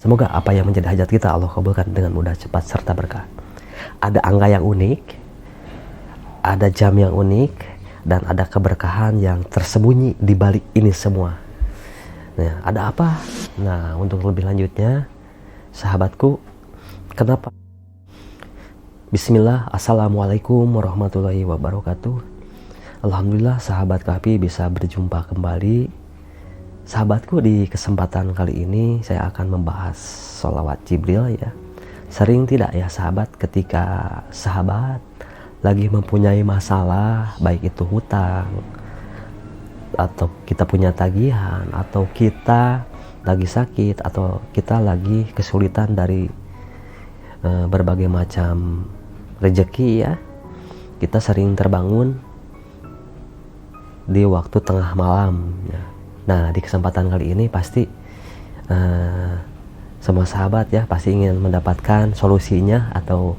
Semoga apa yang menjadi hajat kita Allah kabulkan dengan mudah, cepat, serta berkah. Ada angka yang unik, ada jam yang unik, dan ada keberkahan yang tersembunyi di balik ini semua. Nah, ada apa? Nah, untuk lebih lanjutnya, sahabatku, kenapa? Bismillah, Assalamualaikum warahmatullahi wabarakatuh. Alhamdulillah, sahabat Kahfi bisa berjumpa kembali. Sahabatku, di kesempatan kali ini saya akan membahas sholawat Jibril ya. Sering tidak ya sahabat, ketika sahabat lagi mempunyai masalah, baik itu hutang, atau kita punya tagihan, atau kita lagi sakit, atau kita lagi kesulitan dari berbagai macam rezeki ya, kita sering terbangun di waktu tengah malam ya. Nah, di kesempatan kali ini pasti semua sahabat ya pasti ingin mendapatkan solusinya atau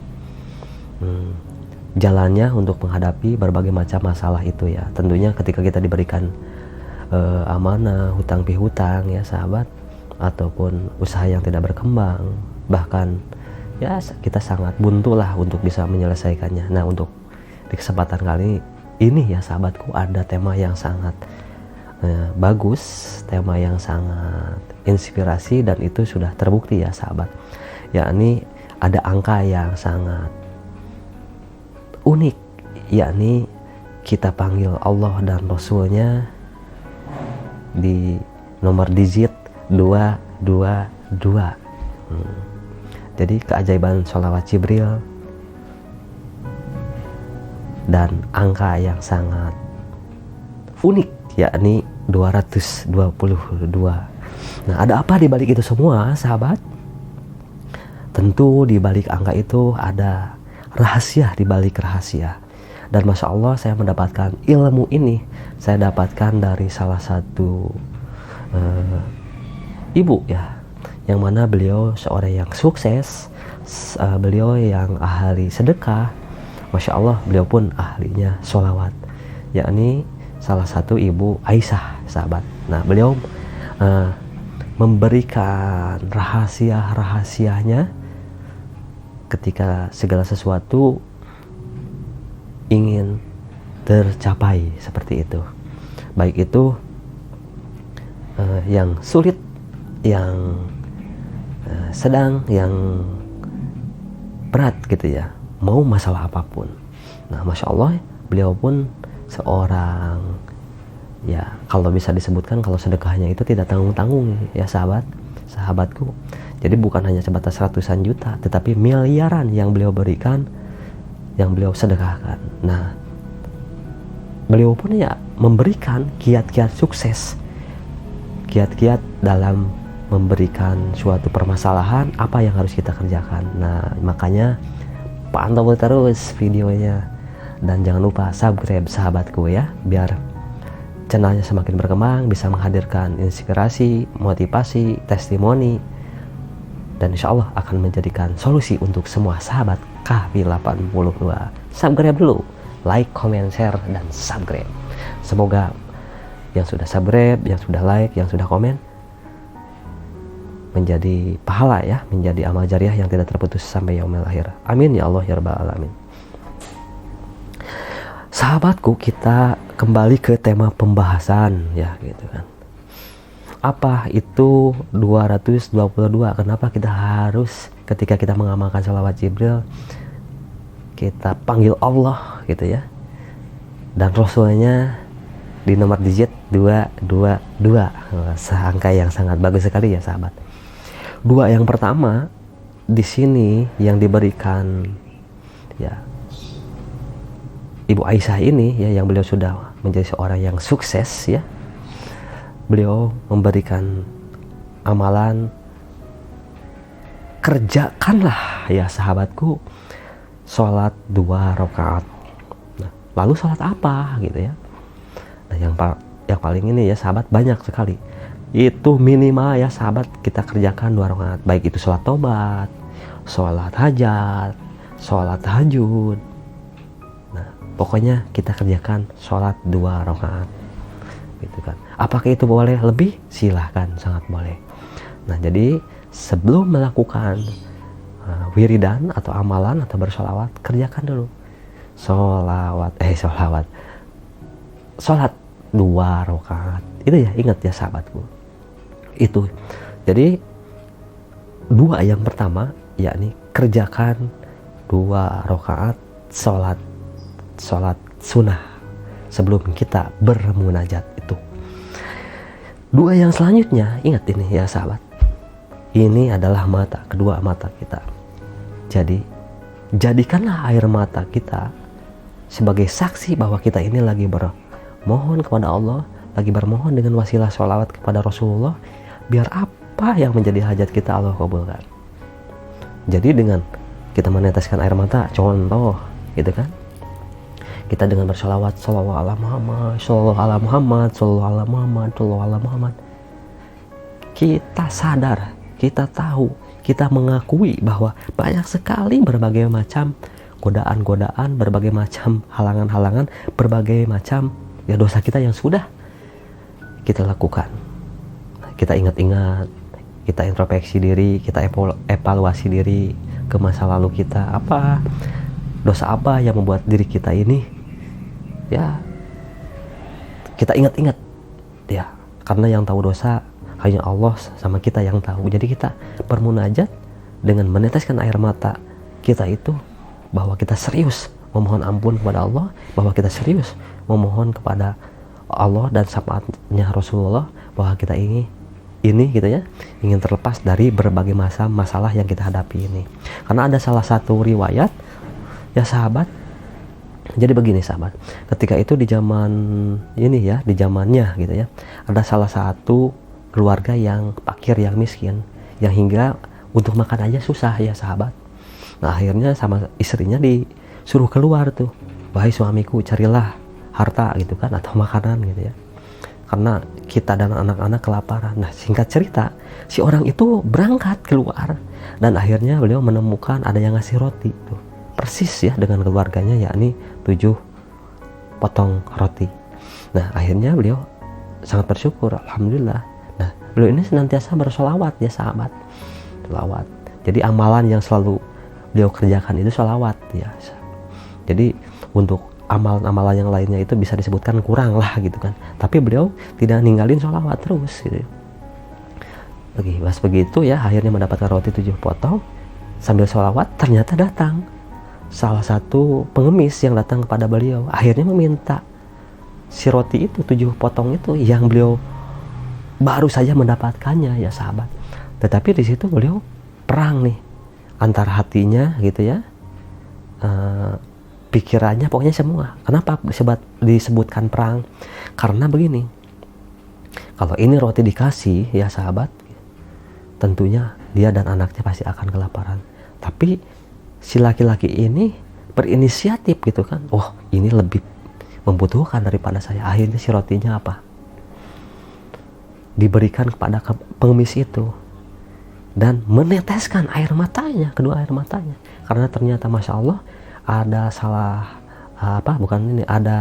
jalannya untuk menghadapi berbagai macam masalah itu ya. Tentunya ketika kita diberikan amanah, hutang pihutang ya sahabat, ataupun usaha yang tidak berkembang, bahkan ya kita sangat buntu lah untuk bisa menyelesaikannya. Nah, untuk di kesempatan kali ini ya sahabatku, ada tema yang sangat bagus, tema yang sangat inspirasi, dan itu sudah terbukti ya sahabat, yakni ada angka yang sangat unik, yakni kita panggil Allah dan Rasulnya di nomor digit 222. Jadi keajaiban sholawat Jibril dan angka yang sangat unik, yakni 222. Nah, ada apa di balik itu semua, sahabat? Tentu di balik angka itu ada rahasia di balik rahasia. Dan Masya Allah, saya mendapatkan ilmu ini, saya dapatkan dari salah satu ibu ya, yang mana beliau seorang yang sukses, beliau yang ahli sedekah. Masya Allah, beliau pun ahlinya sholawat, yakni salah satu ibu Aisyah sahabat. Nah, beliau memberikan rahasia-rahasianya ketika segala sesuatu ingin tercapai seperti itu, baik itu yang sulit, yang sedang, yang berat gitu ya, mau masalah apapun. Nah, Masya Allah, beliau pun seorang ya, kalau bisa disebutkan kalau sedekahnya itu tidak tanggung-tanggung ya sahabatku. Jadi bukan hanya sebatas ratusan juta, tetapi miliaran yang beliau berikan, yang beliau sedekahkan. Nah, beliau pun ya memberikan kiat-kiat sukses, kiat-kiat dalam memberikan suatu permasalahan apa yang harus kita kerjakan. Nah, makanya pantau terus videonya. Dan jangan lupa subscribe sahabatku ya, biar channelnya semakin berkembang, bisa menghadirkan inspirasi, motivasi, testimoni, dan insya Allah akan menjadikan solusi untuk semua sahabat Kahfi 82. Subscribe dulu, like, comment, share, dan subscribe. Semoga yang sudah subscribe, yang sudah like, yang sudah komen menjadi pahala ya, menjadi amal jariah yang tidak terputus sampai yaumil akhir. Amin ya Allah ya rabbal alamin. Sahabatku, kita kembali ke tema pembahasan ya gitu kan. Apa itu 222? Kenapa kita harus ketika kita mengamalkan sholawat Jibril kita panggil Allah gitu ya, dan Rasulnya di nomor digit 222. Angka yang sangat bagus sekali ya sahabat. Dua yang pertama di sini yang diberikan ya Ibu Aisyah ini ya, yang beliau sudah menjadi seorang yang sukses ya, beliau memberikan amalan, kerjakanlah ya sahabatku sholat 2 rakaat. Nah, lalu sholat apa gitu ya? Nah, yang paling ini ya sahabat, banyak sekali. Itu minimal ya sahabat kita kerjakan 2 rakaat, baik itu sholat tobat, sholat hajat, sholat tahajud. Pokoknya kita kerjakan sholat 2 rakaat gitu kan. Apakah itu boleh lebih? Silahkan, sangat boleh. Nah, jadi sebelum melakukan wiridan atau amalan atau bersolawat, kerjakan dulu sholat 2 rakaat. Itu ya, ingat ya sahabatku. Itu. Jadi 2 yang pertama yakni kerjakan 2 rakaat sholat sunnah sebelum kita bermunajat itu. 2 yang selanjutnya, ingat ini ya sahabat, ini adalah kedua mata kita. Jadi jadikanlah air mata kita sebagai saksi bahwa kita ini lagi bermohon kepada Allah, lagi bermohon dengan wasilah sholawat kepada Rasulullah, biar apa yang menjadi hajat kita Allah kabulkan. Jadi dengan kita meneteskan air mata, contoh gitu kan, kita dengan bersolawat shollallahu ala Muhammad, shollallahu ala Muhammad, shollallahu ala Muhammad, shollallahu ala Muhammad, kita sadar, kita tahu, kita mengakui bahwa banyak sekali berbagai macam godaan-godaan, berbagai macam halangan-halangan, berbagai macam ya dosa kita yang sudah kita lakukan. Kita ingat-ingat, kita introspeksi diri, kita evaluasi diri ke masa lalu kita, apa dosa apa yang membuat diri kita ini ya kita ingat-ingat ya, karena yang tahu dosa hanya Allah sama kita yang tahu. Jadi kita bermunajat dengan meneteskan air mata kita itu bahwa kita serius memohon ampun kepada Allah, bahwa kita serius memohon kepada Allah dan syafaatnya Rasulullah, bahwa kita ini gitu ya, ingin terlepas dari berbagai masalah yang kita hadapi ini. Karena ada salah satu riwayat ya sahabat, jadi begini sahabat, ketika itu di zaman ini ya, di zamannya gitu ya, ada salah satu keluarga yang fakir, yang miskin, yang hingga untuk makan aja susah ya sahabat. Nah akhirnya sama istrinya disuruh keluar tuh, wahai suamiku carilah harta gitu kan, atau makanan gitu ya, karena kita dan anak-anak kelaparan. Nah singkat cerita, si orang itu berangkat keluar dan akhirnya beliau menemukan ada yang ngasih roti tuh, persis ya dengan keluarganya, yakni 7 potong roti. Nah akhirnya beliau sangat bersyukur, alhamdulillah. Nah beliau ini senantiasa bersolawat ya sahabat, solawat. Jadi amalan yang selalu beliau kerjakan itu sholawat ya. Jadi untuk amalan-amalan yang lainnya itu bisa disebutkan kurang lah gitu kan, tapi beliau tidak ninggalin sholawat terus gitu. Oke, pas begitu ya akhirnya mendapatkan roti 7 potong sambil sholawat, ternyata datang salah satu pengemis yang datang kepada beliau, akhirnya meminta si roti itu 7 potong itu yang beliau baru saja mendapatkannya ya sahabat. Tetapi di situ beliau perang nih antara hatinya gitu ya, pikirannya, pokoknya semua. Kenapa disebutkan perang? Karena begini, kalau ini roti dikasih ya sahabat, tentunya dia dan anaknya pasti akan kelaparan. Tapi si laki-laki ini berinisiatif gitu kan, oh ini lebih membutuhkan daripada saya. Akhirnya si rotinya apa? Diberikan kepada pengemis itu dan meneteskan air matanya, kedua air matanya, karena ternyata masya Allah ada ada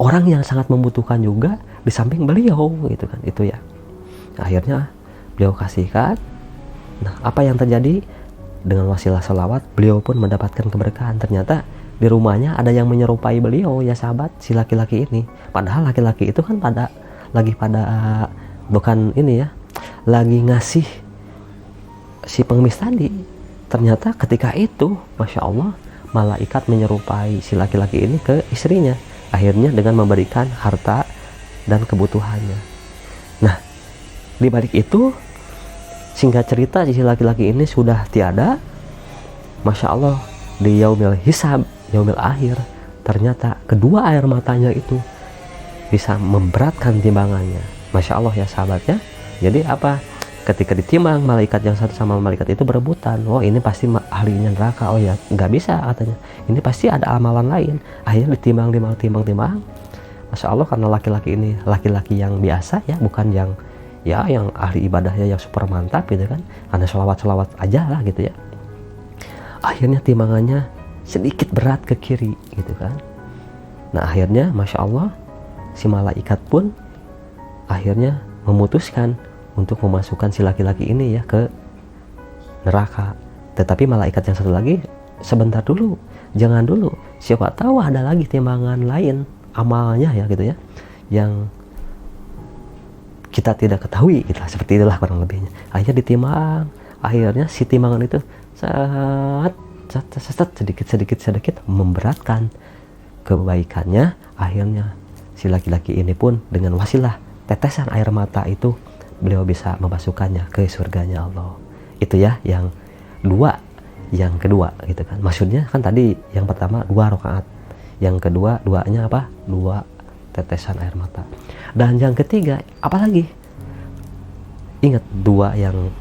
orang yang sangat membutuhkan juga di samping beliau gitu kan, itu ya. Akhirnya beliau kasihkan. Nah apa yang terjadi? Dengan wasilah salawat beliau pun mendapatkan keberkahan. Ternyata di rumahnya ada yang menyerupai beliau ya sahabat, si laki-laki ini. Padahal laki-laki itu kan bukan ini ya, lagi ngasih si pengemis tadi. Ternyata ketika itu masya Allah malaikat menyerupai si laki-laki ini ke istrinya, akhirnya dengan memberikan harta dan kebutuhannya. Nah di balik itu singkat cerita si laki-laki ini sudah tiada, masya Allah di yaumil hisab, yaumil akhir, ternyata kedua air matanya itu bisa memberatkan timbangannya. Masya Allah ya sahabatnya. Jadi apa? Ketika ditimbang, malaikat yang satu sama malaikat itu berebutan. Oh ini pasti ahlinya neraka. Oh ya nggak bisa katanya. Ini pasti ada amalan lain. Akhirnya ditimbang. Masya Allah, karena laki-laki ini laki-laki yang biasa ya, bukan yang ahli ibadahnya yang super mantap gitu kan. Karena sholawat aja lah gitu ya. Akhirnya timbangannya sedikit berat ke kiri gitu kan. Nah akhirnya masya Allah si malaikat pun akhirnya memutuskan untuk memasukkan si laki-laki ini ya ke neraka. Tetapi malaikat yang satu lagi, sebentar dulu, jangan dulu, siapa tahu ada lagi timbangan lain amalnya ya gitu ya, yang kita tidak ketahui gitu, seperti itulah kurang lebihnya. Akhirnya ditimbang, akhirnya si timbangan itu sedikit memberatkan kebaikannya. Akhirnya si laki-laki ini pun dengan wasilah tetesan air mata itu beliau bisa memasukkannya ke surganya Allah. Itu ya yang kedua gitu kan. Maksudnya kan tadi yang pertama 2 rakaat, yang kedua duanya apa? 2 tetesan air mata. Dan yang ketiga apalagi? Ingat 2 yang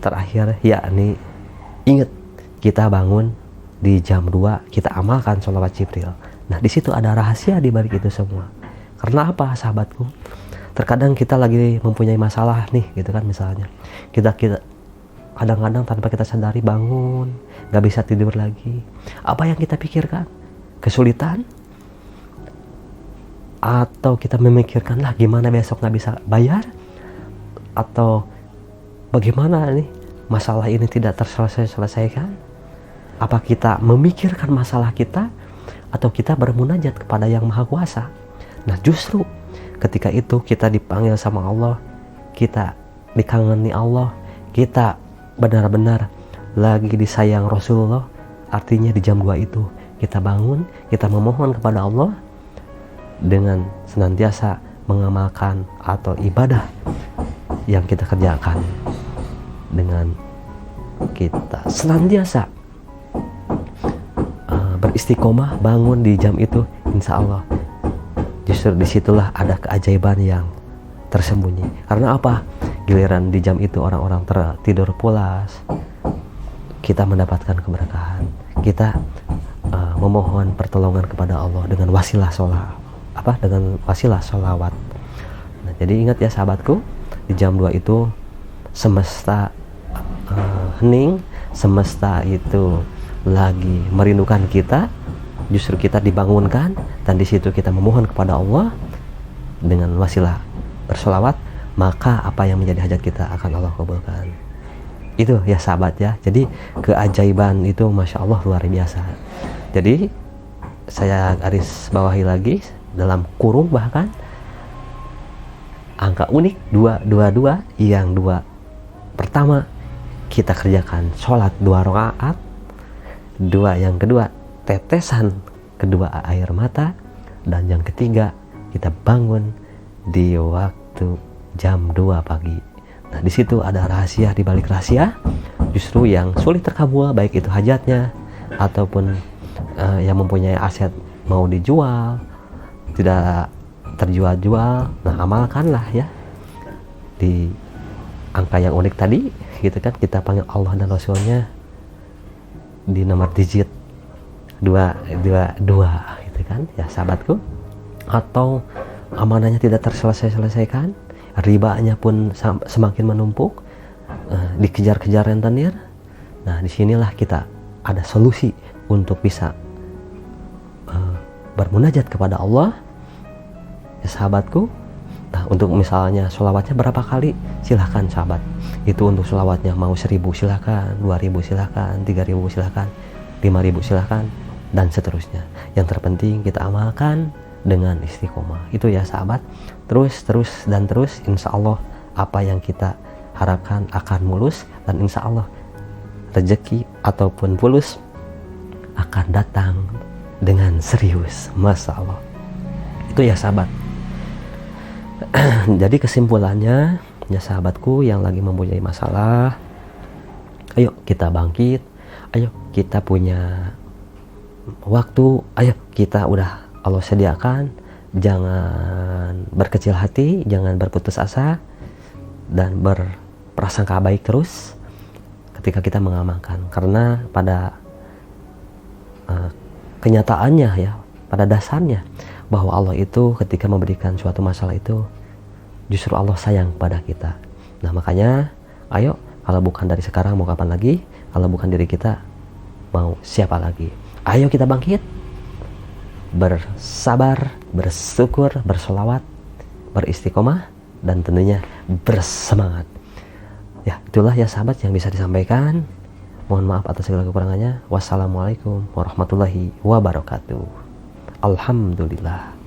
terakhir, yakni ingat kita bangun di jam 2, kita amalkan sholawat Jibril. Nah di situ ada rahasia di balik itu semua. Karena apa sahabatku? Terkadang kita lagi mempunyai masalah nih gitu kan, misalnya kita kadang-kadang tanpa kita sadari bangun, gak bisa tidur lagi. Apa yang kita pikirkan? Kesulitan? Atau kita memikirkan lah gimana besok gak bisa bayar? Atau bagaimana nih masalah ini tidak terselesaikan? Apa kita memikirkan masalah kita? Atau kita bermunajat kepada yang Maha Kuasa? Nah justru ketika itu kita dipanggil sama Allah, kita dikangeni Allah, kita benar-benar lagi disayang Rasulullah. Artinya di jam 2 itu kita bangun, kita memohon kepada Allah dengan senantiasa mengamalkan atau ibadah yang kita kerjakan, dengan kita senantiasa beristiqomah bangun di jam itu, insya Allah justru disitulah ada keajaiban yang tersembunyi. Karena apa? Giliran di jam itu orang-orang tertidur pulas, kita mendapatkan keberkahan, kita memohon pertolongan kepada Allah dengan wasilah sholawat. Nah, jadi ingat ya sahabatku, di jam 2 itu semesta hening, semesta itu lagi merindukan kita, justru kita dibangunkan, dan di situ kita memohon kepada Allah dengan wasilah bersolawat, maka apa yang menjadi hajat kita akan Allah kabulkan. Itu ya sahabat ya. Jadi keajaiban itu masya Allah luar biasa. Jadi saya garis bawahi lagi dalam kurung, bahkan angka unik 222, yang 2 pertama kita kerjakan sholat 2 rakaat, 2 yang kedua tetesan kedua air mata, dan yang ketiga kita bangun di waktu jam 2 pagi. Nah di situ ada rahasia, di balik rahasia justru yang sulit terkabul, baik itu hajatnya ataupun yang mempunyai aset mau dijual tidak terjual-jual. Nah amalkanlah ya di angka yang unik tadi gitu kan, kita panggil Allah dan Rasulnya di nomor digit 222 gitu kan ya sahabatku. Atau amanahnya tidak terselesaikan, ribanya pun semakin menumpuk, dikejar-kejar rentenir. Nah disinilah kita ada solusi untuk bisa bermunajat kepada Allah ya sahabatku. Nah untuk misalnya sholawatnya berapa kali, silahkan sahabat. Itu untuk sholawatnya mau 1000 silahkan, 2000 silahkan, 3000 silahkan, 5000 silahkan, dan seterusnya. Yang terpenting kita amalkan dengan istiqomah. Itu ya sahabat. Terus insya Allah apa yang kita harapkan akan mulus, dan insya Allah rezeki ataupun fulus akan datang dengan serius, masya Allah. Itu ya sahabat. Jadi kesimpulannya ya sahabatku yang lagi mempunyai masalah, ayo kita bangkit, ayo kita punya waktu, ayo kita udah Allah sediakan, jangan berkecil hati, jangan berputus asa, dan berprasangka baik terus ketika kita mengamalkan. Karena pada kenyataannya ya, pada dasarnya bahwa Allah itu ketika memberikan suatu masalah itu justru Allah sayang pada kita. Nah makanya ayo, kalau bukan dari sekarang mau kapan lagi, kalau bukan diri kita mau siapa lagi. Ayo kita bangkit, bersabar, bersyukur, bersolawat, beristiqomah, dan tentunya bersemangat. Ya, itulah ya sahabat yang bisa disampaikan. Mohon maaf atas segala kekurangannya. Wassalamualaikum warahmatullahi wabarakatuh. Alhamdulillah.